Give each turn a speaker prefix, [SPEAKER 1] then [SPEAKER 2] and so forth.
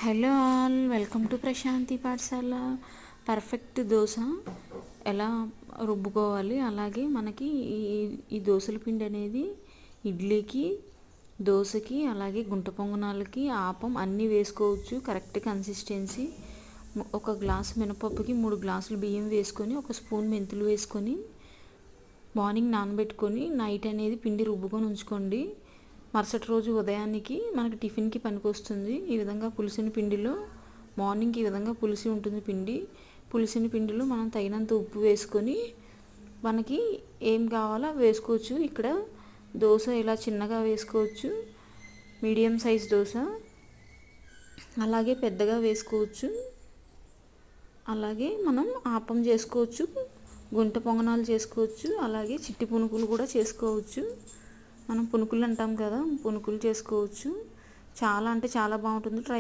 [SPEAKER 1] Hello all, welcome to Prashanti Pathshala. Perfect dosa ఎలా రుబ్బుకోవాలి, అలాగే మనకి ఈ దోశల పిండి అనేది ఇడ్లీకి, దోశకి, అలాగే గుంట పొంగనాలకి, ఆపం అన్నీ వేసుకోవచ్చు. Correct consistency. ఒక గ్లాసు మినపప్పుకి 3 గ్లాసులు బియ్యం వేసుకొని, ఒక స్పూన్ మెంతులు వేసుకొని మార్నింగ్ నానబెట్టుకొని నైట్ అనేది పిండి రుబ్బుకొని ఉంచుకోండి. మరుసటి రోజు ఉదయానికి మనకి టిఫిన్కి పనికొస్తుంది. ఈ విధంగా పులిసిన పిండిలో మార్నింగ్కి ఈ విధంగా పులిసి ఉంటుంది పిండి. పులిసిన పిండిలో మనం తగినంత ఉప్పు వేసుకొని మనకి ఏం కావాలో వేసుకోవచ్చు. ఇక్కడ దోశ ఇలా చిన్నగా వేసుకోవచ్చు, మీడియం సైజ్ దోశ, అలాగే పెద్దగా వేసుకోవచ్చు. అలాగే మనం ఆపం చేసుకోవచ్చు, గుంట పొంగనాలు చేసుకోవచ్చు, అలాగే చిట్టి పునుకులు కూడా చేసుకోవచ్చు. మనం పునుకులు అంటాం కదా, పునుకులు చేసుకోవచ్చు. చాలా అంటే చాలా బాగుంటుంది. ట్రై